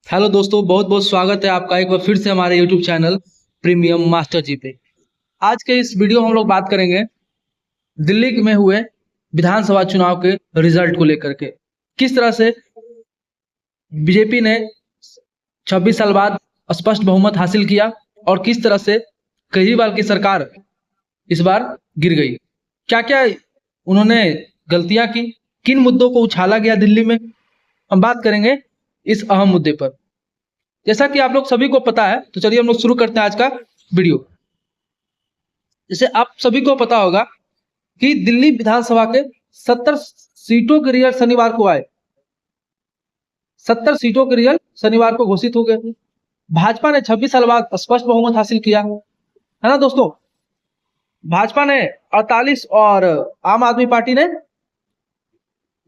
Hello दोस्तों, बहुत बहुत स्वागत है आपका एक बार फिर से हमारे यूट्यूब चैनल प्रीमियम मास्टर जी पे। आज के इस वीडियो में हम लोग बात करेंगे दिल्ली में हुए विधानसभा चुनाव के रिजल्ट को लेकर के। किस तरह से बीजेपी ने 26 साल बाद स्पष्ट बहुमत हासिल किया और किस तरह से केजरीवाल की सरकार इस बार गिर गई। क्या क्या उन्होंने गलतियां की, किन मुद्दों को उछाला गया दिल्ली में, हम बात करेंगे इस अहम मुद्दे पर। जैसा कि आप लोग सभी को पता है, तो चलिए हम लोग शुरू करते हैं आज का वीडियो। जैसे आप सभी को पता होगा कि दिल्ली विधानसभा के 70 सीटों के रिजल्ट शनिवार को आए। 70 सीटों के रिजल्ट शनिवार को घोषित हो गए। भाजपा ने 26 साल बाद स्पष्ट बहुमत हासिल किया है ना दोस्तों। भाजपा ने 48 और आम आदमी पार्टी ने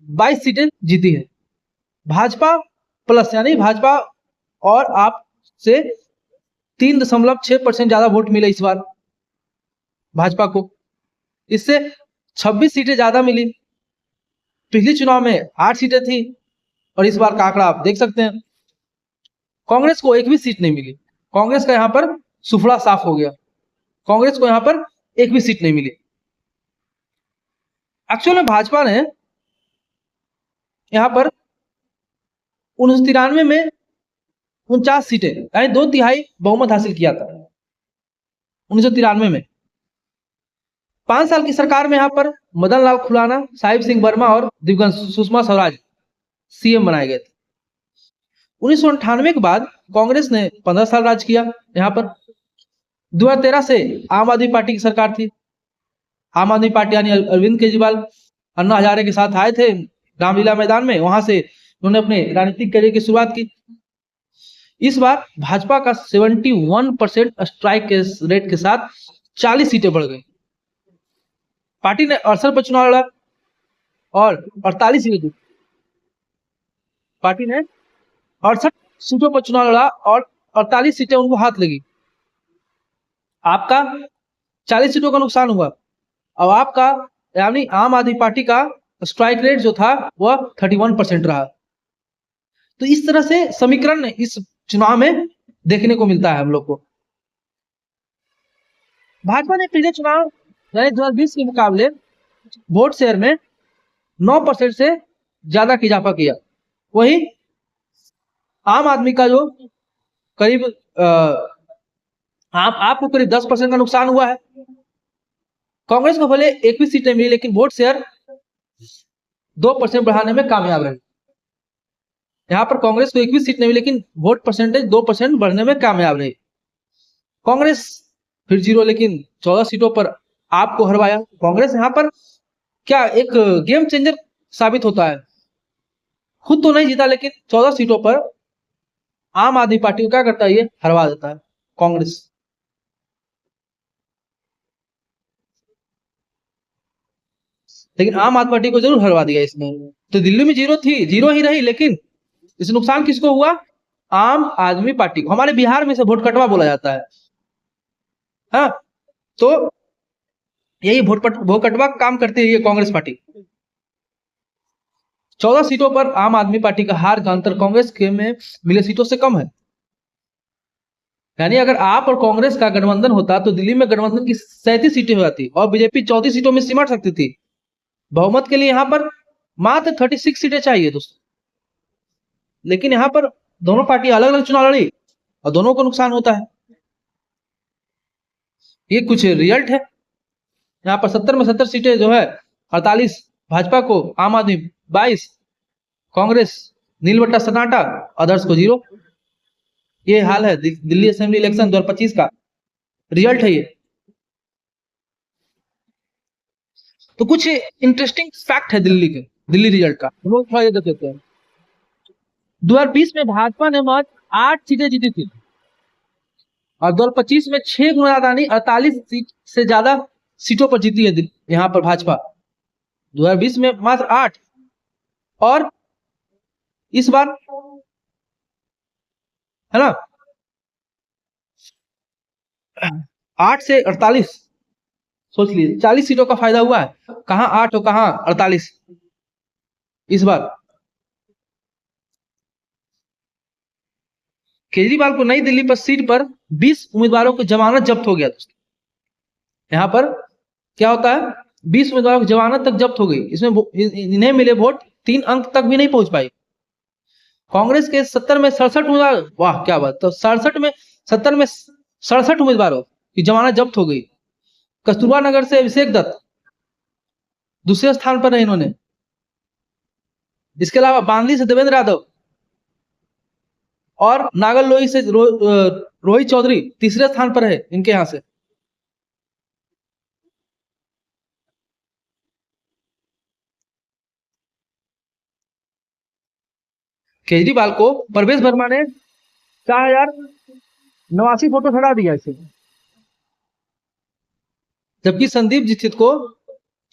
22 सीटें जीती है। भाजपा प्लस यानी भाजपा और आप से 3.6% ज्यादा वोट मिले इस बार भाजपा को। इससे 26 सीटें ज्यादा मिली। पिछले चुनाव में 8 सीटें थी और इस बार का आंकड़ा आप देख सकते हैं। कांग्रेस को एक भी सीट नहीं मिली। कांग्रेस का यहां पर सुफड़ा साफ हो गया। कांग्रेस को यहां पर एक भी सीट नहीं मिली। एक्चुअल में भाजपा ने यहां पर 93 में 49 सीटें यानी 2/3 बहुमत हासिल किया था 1993 में। 5 साल की सरकार में यहां पर मदन लाल खुराना, साहिब सिंह वर्मा और दिवगन सुषमा स्वराज सीएम बनाए गए थे। 1998 के बाद कांग्रेस ने 15 साल राज किया यहां पर। 2013 से आम आदमी पार्टी की सरकार थी। आम आदमी पार्टी यानी अरविंद केजरीवाल अन्ना हजारे के साथ आए थे रामलीला मैदान में। वहां से उन्होंने अपने राजनीतिक करियर की शुरुआत की। इस बार भाजपा का 71% स्ट्राइक के रेट के साथ 40 सीटें बढ़ गई। पार्टी ने 68 पर चुनाव लड़ा और 48 सीटें जीती। पार्टी ने 68 सीटों पर चुनाव लड़ा और 48 सीटें उनको हाथ लगी। आपका 40 सीटों का नुकसान हुआ। अब आपका यानी आम आदमी पार्टी का स्ट्राइक रेट जो था वह 31% रहा। तो इस तरह से समीकरण इस चुनाव में देखने को मिलता है हम लोग को। भाजपा ने पिछले चुनाव यानी 2020 के मुकाबले वोट शेयर में 9% से ज्यादा की इजाफा किया। वही आम आदमी का जो करीब आपको करीब 10% का नुकसान हुआ है। कांग्रेस को भले एक भी सीट नहीं मिली लेकिन वोट शेयर 2% बढ़ाने में कामयाब रही। यहां पर कांग्रेस को एक भी सीट नहीं मिली लेकिन वोट परसेंटेज 2% बढ़ने में कामयाब रही। कांग्रेस फिर जीरो, लेकिन 14 सीटों पर आपको हरवाया। कांग्रेस यहां पर क्या एक गेम चेंजर साबित होता है। खुद तो नहीं जीता लेकिन 14 सीटों पर आम आदमी पार्टी को क्या करता है, ये हरवा देता है कांग्रेस। लेकिन आम आदमी पार्टी को जरूर हरवा दिया इसने। तो दिल्ली में जीरो थी, जीरो ही रही, लेकिन इस नुकसान किसको हुआ? आम आदमी पार्टी को। हमारे बिहार में से वोट कटवा बोला जाता है। हाँ, तो यही वोट कटवा काम करती है ये कांग्रेस पार्टी। 14 सीटों पर आम आदमी पार्टी का हार का अंतर कांग्रेस के में मिले सीटों से कम है। यानी अगर आप और कांग्रेस का गठबंधन होता तो दिल्ली में गठबंधन की 37 सीटें हो जाती और बीजेपी 34 सीटों में सिमट सकती थी। बहुमत के लिए यहां पर मात्र 36 सीटें चाहिए दोस्तों। लेकिन यहां पर दोनों पार्टी अलग अलग चुनाव लड़ी और दोनों को नुकसान होता है। ये कुछ रिजल्ट है। यहाँ पर 70 में 70 सीटें जो है 48 भाजपा को, आम आदमी 22, कांग्रेस नील बट्टा सन्नाटा, अदर्स को जीरो। ये हाल है दिल्ली असेंबली इलेक्शन 2025 का रिजल्ट है ये। तो कुछ इंटरेस्टिंग फैक्ट है दिल्ली रिजल्ट का, हम लोग थोड़ा ये देख लेते हैं। 2020 में भाजपा ने मात्र 8 सीटें जीती थी और 2025 में 6 गुना ज्यादा यानी 48 सीट से ज्यादा सीटों पर जीती है यहाँ पर भाजपा। 2020 में मात्र 8 और इस बार है ना 8 से 48, सोच लीजिए 40 सीटों का फायदा हुआ है। कहां 8 और कहां 48 इस बार। केजरीवाल को नई दिल्ली पर सीट पर 20 उम्मीदवारों की जमानत जब्त हो गया दोस्तों। यहाँ पर क्या होता है, 20 उम्मीदवारों की जमानत तक जब्त हो गई। इसमें इन्हें मिले वोट 3 अंक तक भी नहीं पहुंच पाई। कांग्रेस के 70 में 67 उम्मीदवार, वाह क्या बात, तो 70 में 67 उम्मीदवारों की जमानत जब्त हो गई। कस्तूरबा नगर से अभिषेक दत्त दूसरे स्थान पर रहे इन्होंने। इसके अलावा बांदली से देवेंद्र यादव और नागरलोई से रोहित चौधरी तीसरे स्थान पर है इनके यहां से। केजरीवाल को परवेश वर्मा ने 4089 फोटो हटा दिया इसे, जबकि संदीप दीक्षित को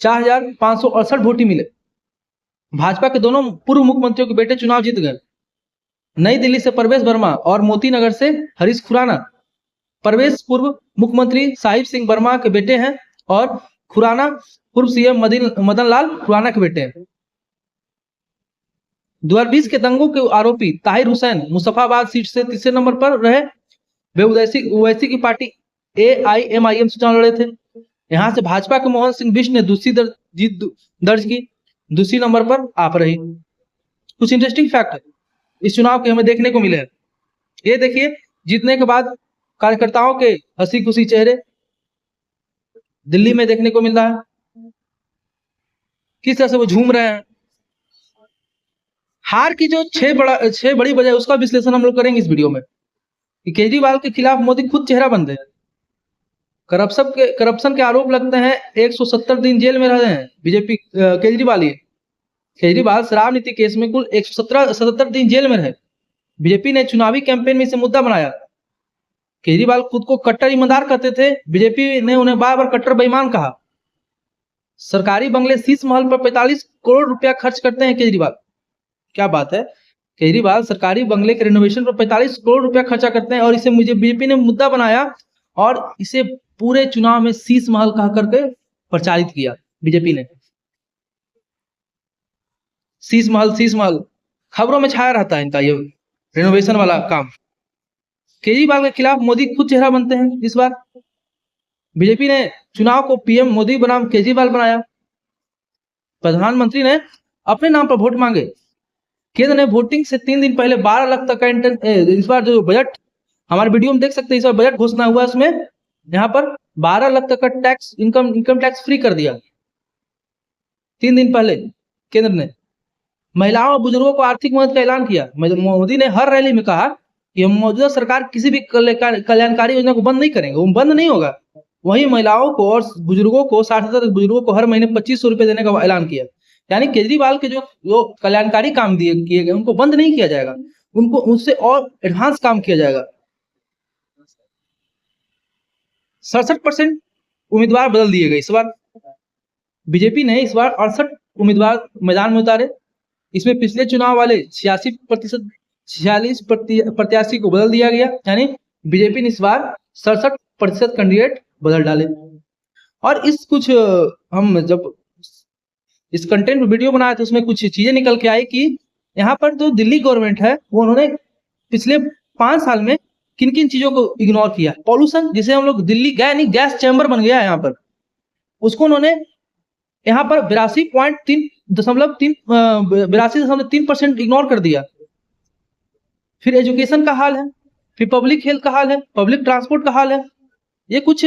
4568 वोट ही मिले। भाजपा के दोनों पूर्व मुख्यमंत्रियों के बेटे चुनाव जीत गए। नई दिल्ली से परवेश वर्मा और मोती नगर से हरीश खुराना। परवेश पूर्व मुख्यमंत्री साहिब सिंह वर्मा के बेटे हैं और खुराना पूर्व सीएम मदन लाल खुराना के बेटे हैं। 2020 के दंगों के आरोपी ताहिर हुसैन मुजफ्फराबाद सीट से तीसरे नंबर पर रहे। वे ओवैसी की पार्टी AIMIM से चुनाव लड़े थे। यहां से भाजपा के मोहन सिंह बिष्ट ने दूसरी जीत दर्ज की, दूसरी नंबर पर आप रही। कुछ इंटरेस्टिंग फैक्ट है इस चुनाव के हमें देखने को मिले हैं। ये देखिए, जीतने के बाद कार्यकर्ताओं के हंसी खुशी चेहरे दिल्ली में देखने को मिल रहा है, किस तरह से वो झूम रहे हैं। हार की जो 6 बड़ी वजह उसका विश्लेषण हम लोग करेंगे इस वीडियो में कि केजरीवाल के खिलाफ मोदी खुद चेहरा बंद है। करप्शन के आरोप लगते हैं, 170 दिन जेल में रहे हैं बीजेपी केजरीवाल शराब नीति केस में कुल 177 दिन जेल में रहे। बीजेपी ने चुनावी कैंपेन में इसे मुद्दा बनाया। केजरीवाल खुद को कट्टर ईमानदार कहते थे, बीजेपी ने उन्हें बार बार कट्टर बेईमान कहा। सरकारी बंगले शीश महल पर 45 करोड़ रुपया खर्च करते हैं केजरीवाल। क्या बात है, केजरीवाल सरकारी बंगले के रिनोवेशन पर 45 करोड़ रुपया खर्चा करते हैं और इसे मुझे बीजेपी ने मुद्दा बनाया और इसे पूरे चुनाव में शीश महल कह करके प्रचारित किया बीजेपी ने। शीश महल खबरों में छाया रहता है इनका ये रिनोवेशन वाला काम। केजरीवाल के खिलाफ मोदी खुद चेहरा बनते हैं। इस बार बीजेपी ने चुनाव को PM मोदी बनाम केजरीवाल बनाया। प्रधानमंत्री ने अपने नाम पर वोट मांगे। केंद्र ने वोटिंग से 3 दिन पहले 12 लाख तक का इस बार जो बजट हमारे वीडियो में देख सकते हैं, इस बार बजट घोषणा हुआ, इसमें यहाँ पर 12 लाख तक का टैक्स इनकम टैक्स फ्री कर दिया 3 दिन पहले केंद्र ने। महिलाओं और बुजुर्गों को आर्थिक मदद का ऐलान किया। मोदी ने हर रैली में कहा कि मौजूदा सरकार किसी भी कल्याणकारी योजना को बंद नहीं करेंगे, वो बंद नहीं होगा। वहीं महिलाओं को और बुजुर्गों को 60,000 बुजुर्गों को हर महीने 2500 रुपए देने का ऐलान किया। यानी केजरीवाल के जो कल्याणकारी काम किए गए उनको बंद नहीं किया जाएगा, उनको उससे और एडवांस काम किया जाएगा। 67% उम्मीदवार बदल दिए गए। इस बार बीजेपी ने इस बार 68 उम्मीदवार मैदान में उतारे। इसमें पिछले चुनाव वाले 46 प्रत्याशी को बदल दिया गया, यानी बीजेपी ने इस बार 67% कैंडिडेट बदल डाले। और हम जब इस कंटेंट वीडियो बनाया तो उसमें कुछ चीजें निकल के आई कि यहाँ पर जो दिल्ली गवर्नमेंट है वो उन्होंने पिछले 5 साल में किन किन चीजों को इग्नोर किया। पॉल्यूशन, जिसे हम लोग दिल्ली गैस चैम्बर बन गया है यहाँ पर, उसको उन्होंने यहाँ पर 82.3% इग्नोर कर दिया। फिर एजुकेशन का हाल है, फिर पब्लिक हेल्थ का हाल है, पब्लिक ट्रांसपोर्ट का हाल है। ये कुछ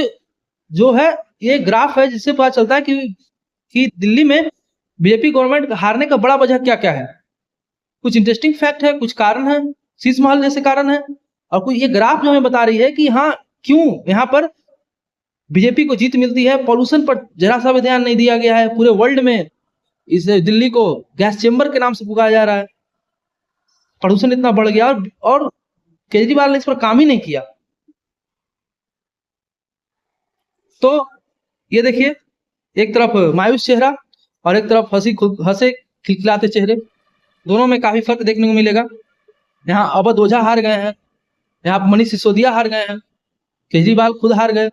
जो है ये ग्राफ है जिससे पता चलता है कि दिल्ली में बीजेपी गवर्नमेंट हारने का बड़ा वजह क्या क्या है। कुछ इंटरेस्टिंग फैक्ट है, कुछ कारण है, शीश महल जैसे कारण है, और कुछ ये ग्राफ जो हमें बता रही है कि हाँ क्यों यहाँ पर बीजेपी को जीत मिलती है। पॉल्यूशन पर जरा सा भी ध्यान नहीं दिया गया है। पूरे वर्ल्ड में इस दिल्ली को गैस चेम्बर के नाम से पुकारा जा रहा है। प्रदूषण इतना बढ़ गया और केजरीवाल ने इस पर काम ही नहीं किया। तो ये देखिए, एक तरफ मायूस चेहरा और एक तरफ हंसे खिलखिलाते चेहरे, दोनों में काफी फर्क देखने को मिलेगा। यहाँ अवध ओझा हार गए हैं, यहाँ मनीष सिसोदिया हार गए हैं, केजरीवाल खुद हार गए।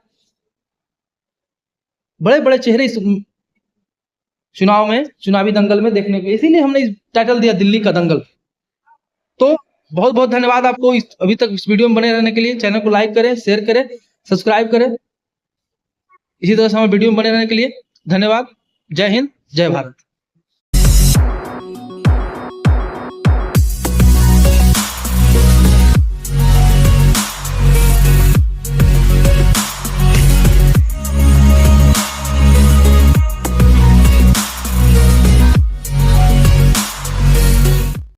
बड़े बड़े चेहरे इस चुनावी दंगल में देखने को, इसीलिए हमने टाइटल दिया दिल्ली का दंगल। तो बहुत बहुत धन्यवाद आपको अभी तक इस वीडियो में बने रहने के लिए। चैनल को लाइक करें, शेयर करें, सब्सक्राइब करें। इसी तरह से हमारे वीडियो में बने रहने के लिए धन्यवाद। जय हिंद, जय भारत।